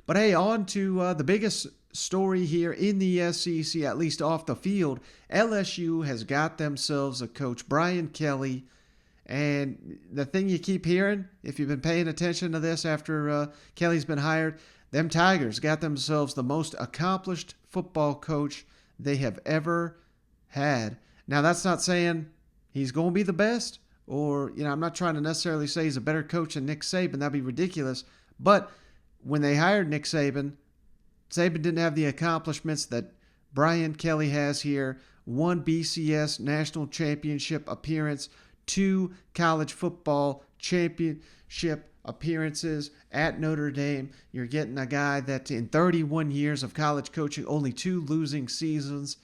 But hey, on to the biggest story here in the SEC, at least off the field. LSU has got themselves a coach, Brian Kelly. And the thing you keep hearing, if you've been paying attention to this after Kelly's been hired, them Tigers got themselves the most accomplished football coach they have ever had. Now, that's not saying he's going to be the best, or, I'm not trying to necessarily say he's a better coach than Nick Saban. That'd be ridiculous. But when they hired Nick Saban, Saban didn't have the accomplishments that Brian Kelly has here. 1 BCS national championship appearance, 2 college football championship appearances at Notre Dame. You're getting a guy that in 31 years of college coaching, only 2 losing seasons.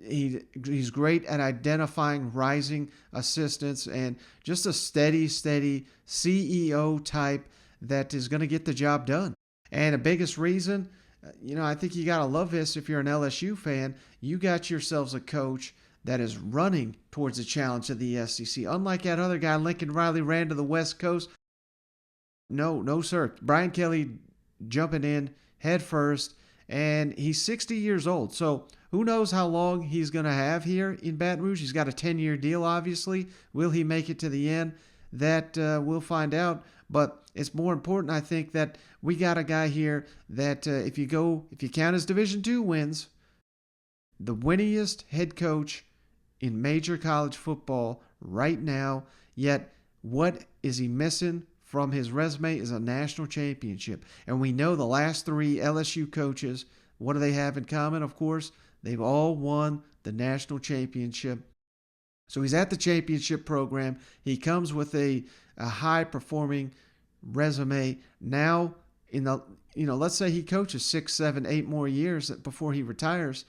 He's great at identifying rising assistants and just a steady CEO type that is going to get the job done. And the biggest reason, I think you got to love this if you're an LSU fan. You got yourselves a coach that is running towards the challenge of the SEC. Unlike that other guy, Lincoln Riley, ran to the West Coast. No, sir. Brian Kelly jumping in head first, and he's 60 years old. So who knows how long he's going to have here in Baton Rouge. He's got a 10-year deal, obviously. Will he make it to the end? That we'll find out. But it's more important, I think, that we got a guy here that if you count his Division II wins, the winningest head coach in major college football right now. Yet, what is he missing from his resume is a national championship. And we know the last 3 LSU coaches, what do they have in common? Of course, they've all won the national championship. So he's at the championship program. He comes with a high-performing resume. Now, let's say he coaches 6, 7, 8 more years before he retires.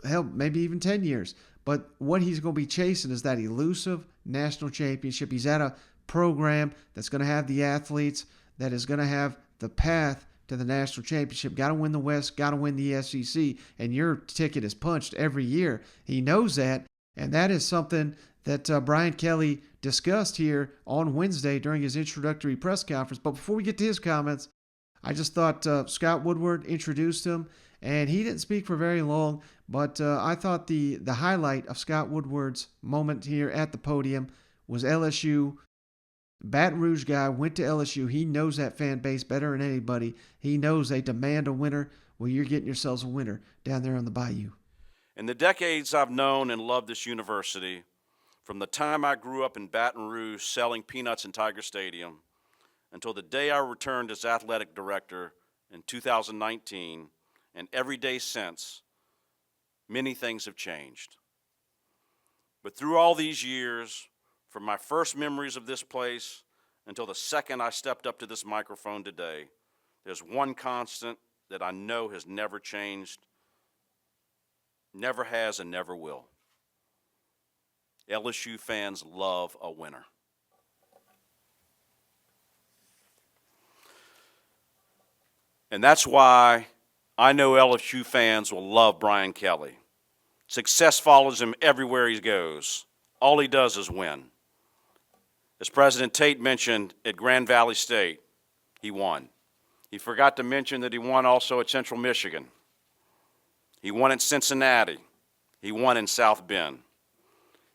Hell, maybe even 10 years. But what he's going to be chasing is that elusive national championship. He's at a program that's going to have the athletes, that is going to have the path to the national championship. Got to win the West, got to win the SEC, and your ticket is punched every year. He knows that, and that is something that Brian Kelly discussed here on Wednesday during his introductory press conference. But before we get to his comments, I just thought Scott Woodward introduced him, and he didn't speak for very long, but I thought the highlight of Scott Woodward's moment here at the podium was LSU. Baton Rouge guy, went to LSU. He knows that fan base better than anybody. He knows they demand a winner. Well, you're getting yourselves a winner down there on the bayou. In the decades I've known and loved this university, from the time I grew up in Baton Rouge selling peanuts in Tiger Stadium until the day I returned as athletic director in 2019, and every day since, many things have changed. But through all these years, from my first memories of this place until the second I stepped up to this microphone today, there's one constant that I know has never changed, never has, and never will. LSU fans love a winner. And that's why I know LSU fans will love Brian Kelly. Success follows him everywhere he goes. All he does is win. As President Tate mentioned at Grand Valley State, he won. He forgot to mention that he won also at Central Michigan. He won at Cincinnati. He won in South Bend.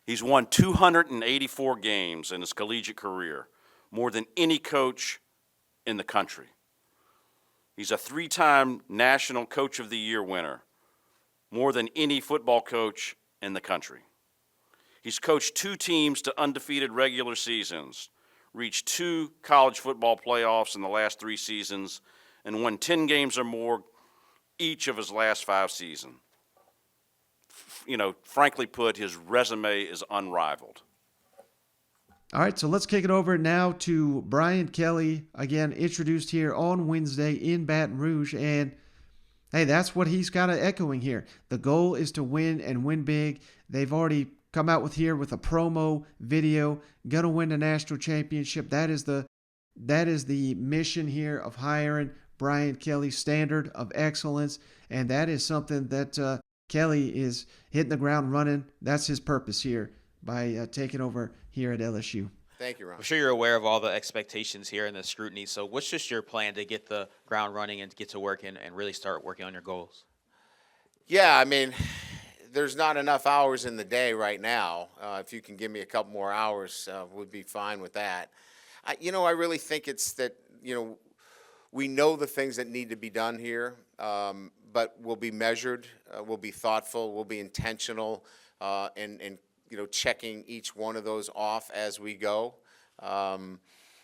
He's won 284 games in his collegiate career, more than any coach in the country. He's a 3-time National Coach of the Year winner, more than any football coach in the country. He's coached 2 teams to undefeated regular seasons, reached 2 college football playoffs in the last 3 seasons, and won 10 games or more each of his last 5 seasons. Frankly put, his resume is unrivaled. All right, so let's kick it over now to Brian Kelly, again, introduced here on Wednesday in Baton Rouge. And, hey, that's what he's kind of echoing here. The goal is to win and win big. They've already come out with a promo video, gonna win the national championship. That is the mission here of hiring Brian Kelly, standard of excellence, and that is something that Kelly is hitting the ground running. That's his purpose here by taking over here at LSU. Thank you, Ron. I'm sure you're aware of all the expectations here and the scrutiny. So what's just your plan to get the ground running and get to work and really start working on your goals? Yeah, I mean, there's not enough hours in the day right now. If you can give me a couple more hours, would be fine with that. I really think it's that, we know the things that need to be done here, but we'll be measured, we'll be thoughtful, we'll be intentional, and checking each one of those off as we go.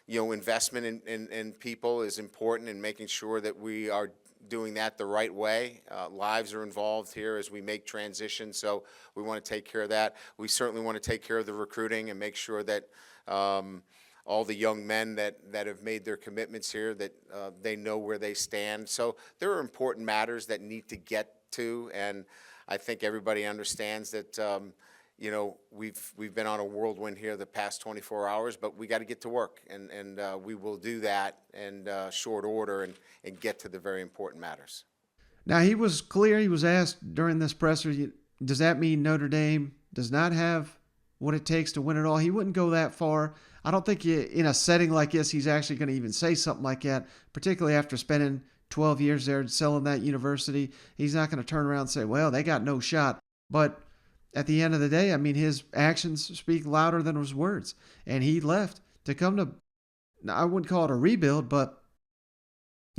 Investment in people is important, and making sure that we are doing that the right way. Lives are involved here as we make transitions, so we want to take care of that. We certainly want to take care of the recruiting and make sure that all the young men that have made their commitments here, that they know where they stand. So there are important matters that need to get to, and I think everybody understands that we've been on a whirlwind here the past 24 hours, but we got to get to work, and we will do that in short order and get to the very important matters. Now, he was clear. He was asked during this presser, does that mean Notre Dame does not have what it takes to win it all? He wouldn't go that far. I don't think in a setting like this, he's actually going to even say something like that, particularly after spending 12 years there selling that university. He's not going to turn around and say, well, they got no shot. But at the end of the day, I mean, his actions speak louder than his words. And he left to come to, I wouldn't call it a rebuild, but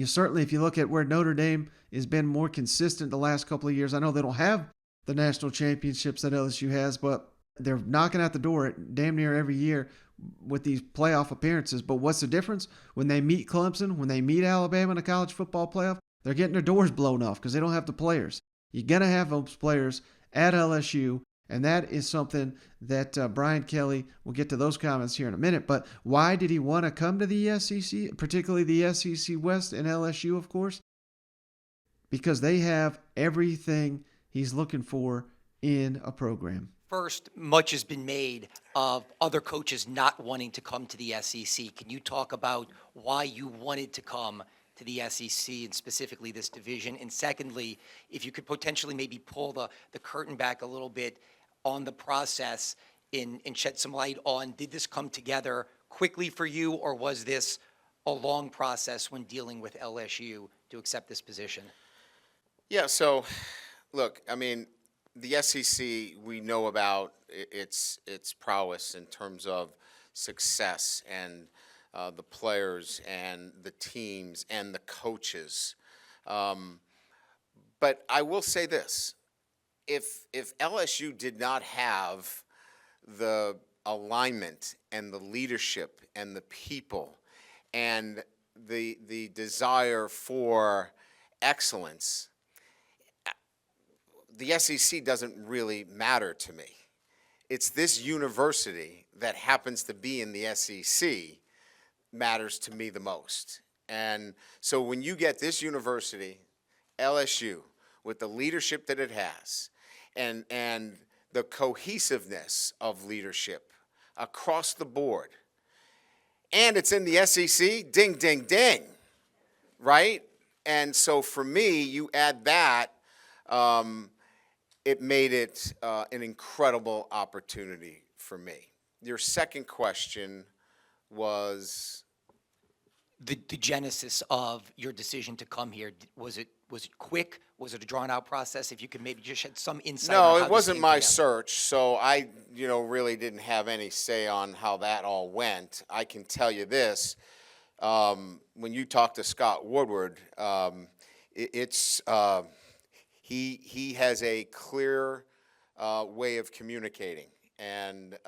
certainly if you look at where Notre Dame has been more consistent the last couple of years, I know they don't have the national championships that LSU has, but they're knocking at the door damn near every year with these playoff appearances. But what's the difference? When they meet Clemson, when they meet Alabama in a college football playoff, they're getting their doors blown off because they don't have the players. You're going to have those players at LSU, and that is something that Brian Kelly, we'll get to those comments here in a minute, but why did he want to come to the SEC, particularly the SEC West and LSU, of course? Because they have everything he's looking for in a program. First, much has been made of other coaches not wanting to come to the SEC. Can you talk about why you wanted to come to the SEC and specifically this division? And secondly, if you could potentially maybe pull the curtain back a little bit on the process and shed some light on, did this come together quickly for you, or was this a long process when dealing with LSU to accept this position? Yeah, so look, I mean, the SEC, we know about its prowess in terms of success and the players and the teams and the coaches. But I will say this: if LSU did not have the alignment and the leadership and the people and the desire for excellence, the SEC doesn't really matter to me. It's this university that happens to be in the SEC matters to me the most. And so when you get this university, LSU, with the leadership that it has, and the cohesiveness of leadership across the board, and it's in the SEC, ding, ding, ding, right? And so for me, you add that, it made it an incredible opportunity for me. Your second question was? The genesis of your decision to come here, was it quick? Was it a drawn out process? If you could maybe just shed some insight. No, on how it wasn't this came my together. search, so I really didn't have any say on how that all went. I can tell you this: when you talk to Scott Woodward, he has a clear way of communicating, and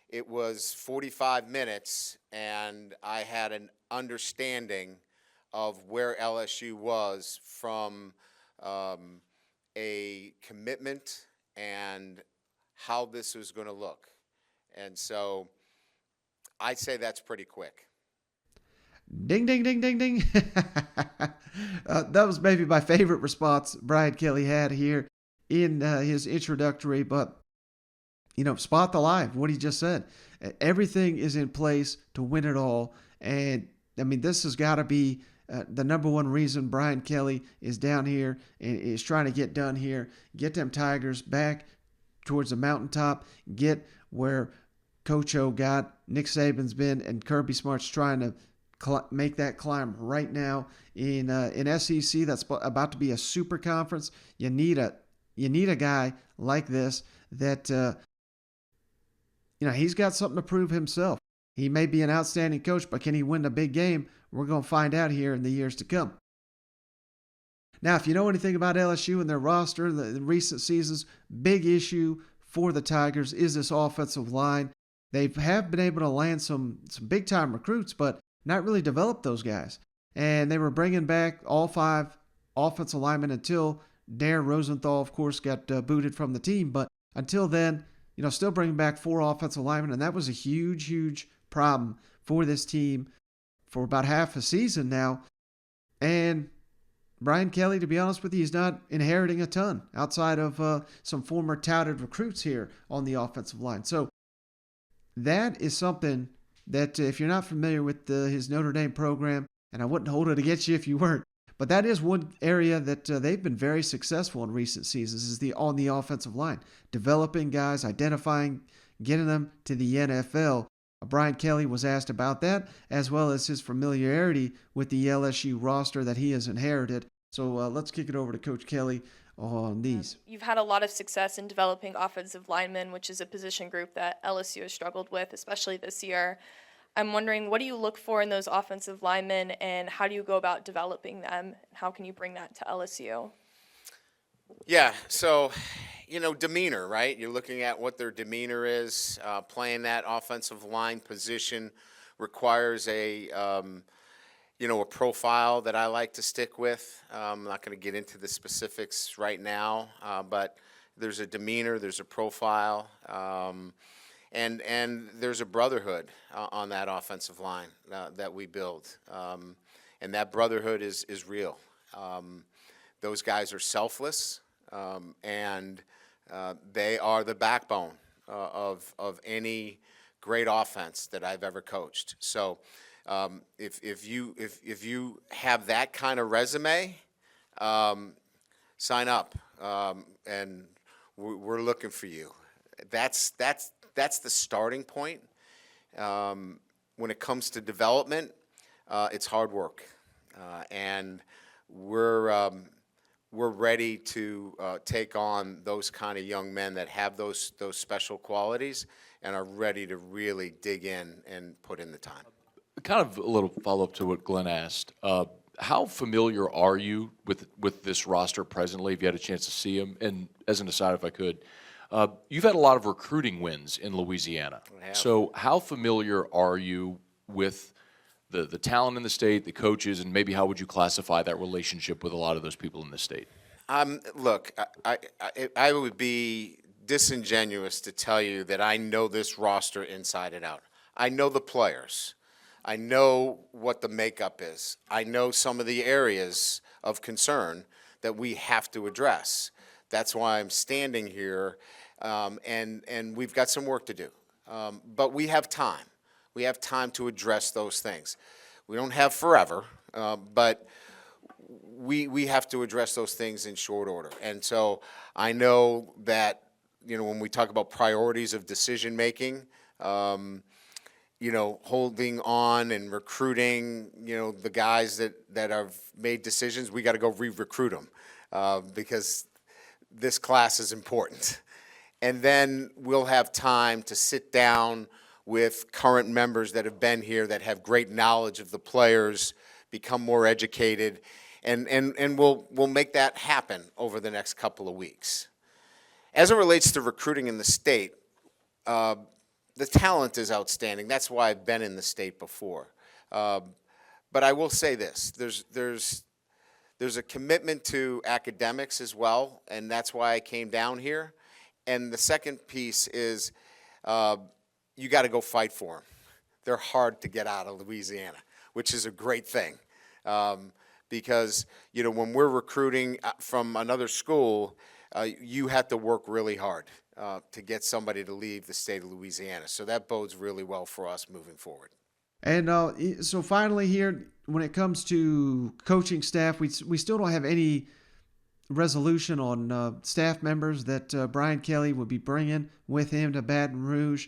it was 45 minutes, and I had an understanding of where LSU was from a commitment and how this was going to look. And so I'd say that's pretty quick. Ding, ding, ding, ding, ding. That was maybe my favorite response Brian Kelly had here in his introductory, but spot the live, what he just said. Everything is in place to win it all. And I mean, this has got to be the number one reason Brian Kelly is down here and is trying to get done here. Get them Tigers back towards the mountaintop. Get where Coach O got, Nick Saban's been, and Kirby Smart's trying to make that climb right now in SEC. That's about to be a super conference. You need a guy like this that he's got something to prove himself. He may be an outstanding coach, but can he win a big game? We're going to find out here in the years to come. Now, if you know anything about LSU and their roster, the recent seasons, big issue for the Tigers is this offensive line. They have been able to land some big-time recruits, but not really develop those guys. And they were bringing back all 5 offensive linemen until Dare Rosenthal, of course, got booted from the team. But until then, still bringing back 4 offensive linemen, and that was a huge, huge problem for this team for about half a season now. And Brian Kelly, to be honest with you, he's not inheriting a ton outside of some former touted recruits here on the offensive line. So that is something that if you're not familiar with his Notre Dame program, and I wouldn't hold it against you if you weren't, but that is one area that they've been very successful in recent seasons is on the offensive line. Developing guys, identifying, getting them to the NFL. Brian Kelly was asked about that, as well as his familiarity with the LSU roster that he has inherited. So let's kick it over to Coach Kelly on these. You've had a lot of success in developing offensive linemen, which is a position group that LSU has struggled with, especially this year. I'm wondering, what do you look for in those offensive linemen, and how do you go about developing them? How can you bring that to LSU? Yeah, so, demeanor, right? You're looking at what their demeanor is. Playing that offensive line position requires a profile that I like to stick with. I'm not going to get into the specifics right now, but there's a demeanor, there's a profile, and there's a brotherhood on that offensive line that we build. And that brotherhood is real. Those guys are selfless, and they are the backbone of any great offense that I've ever coached. So if you have that kind of resume, sign up, and we're looking for you. That's the starting point. When it comes to development, it's hard work, and we're ready to take on those kind of young men that have those special qualities and are ready to really dig in and put in the time. Kind of a little follow-up to what Glenn asked. How familiar are you with this roster presently, if you had a chance to see them? And as an aside, if I could, you've had a lot of recruiting wins in Louisiana. So how familiar are you with the talent in the state, the coaches, and maybe how would you classify that relationship with a lot of those people in the state? Look, I would be disingenuous to tell you that I know this roster inside and out. I know the players. I know what the makeup is. I know some of the areas of concern that we have to address. That's why I'm standing here, and we've got some work to do. But we have time. We have time to address those things. We don't have forever, but we have to address those things in short order. And so I know that, when we talk about priorities of decision making, holding on and recruiting, the guys that have made decisions, we got to go re-recruit them because this class is important. And then we'll have time to sit down with current members that have been here that have great knowledge of the players, become more educated, and we'll make that happen over the next couple of weeks. As it relates to recruiting in the state, the talent is outstanding. That's why I've been in the state before. But I will say this, there's a commitment to academics as well, and that's why I came down here. And the second piece is you got to go fight for them. They're hard to get out of Louisiana, which is a great thing. Because, when we're recruiting from another school, you have to work really hard to get somebody to leave the state of Louisiana. So that bodes really well for us moving forward. And so finally here, when it comes to coaching staff, we still don't have any resolution on staff members that Brian Kelly would be bringing with him to Baton Rouge.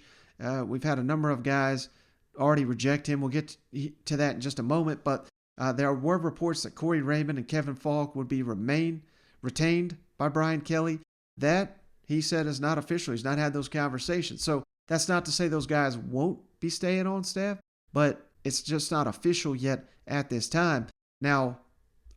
We've had a number of guys already reject him. We'll get to that in just a moment, but there were reports that Corey Raymond and Kevin Falk would be retained by Brian Kelly. That, he said, is not official. He's not had those conversations. So that's not to say those guys won't be staying on staff, but it's just not official yet at this time. Now,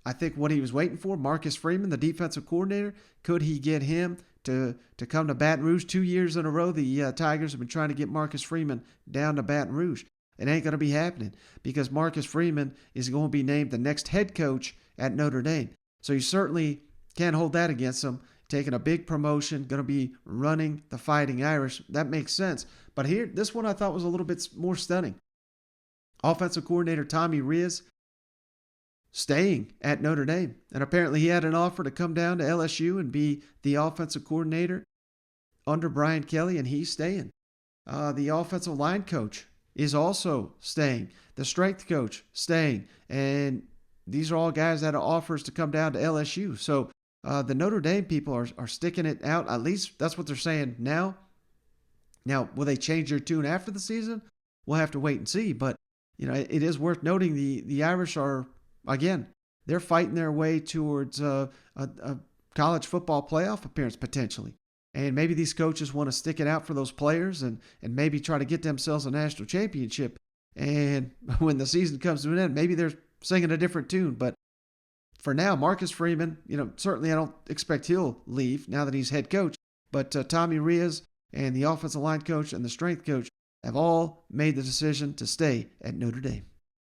I think what he was waiting for, Marcus Freeman, the defensive coordinator, could he get him to come to Baton Rouge? 2 years in a row, the Tigers have been trying to get Marcus Freeman down to Baton Rouge. It ain't going to be happening because Marcus Freeman is going to be named the next head coach at Notre Dame. So you certainly can't hold that against him. Taking a big promotion, going to be running the Fighting Irish. That makes sense. But here, this one I thought was a little bit more stunning. Offensive coordinator Tommy Riz staying at Notre Dame. And apparently he had an offer to come down to LSU and be the offensive coordinator under Brian Kelly, and he's staying. The offensive line coach is also staying. The strength coach staying. And these are all guys that have offers to come down to LSU. So the Notre Dame people are sticking it out. At least that's what they're saying now. Now, will they change their tune after the season? We'll have to wait and see. But, you know, it is worth noting the Irish are, again, they're fighting their way towards a college football playoff appearance potentially. And maybe these coaches want to stick it out for those players and maybe try to get themselves a national championship. And when the season comes to an end, maybe they're singing a different tune. But for now, Marcus Freeman, you know, certainly I don't expect he'll leave now that he's head coach. But Tommy Riz and the offensive line coach and the strength coach have all made the decision to stay at Notre Dame.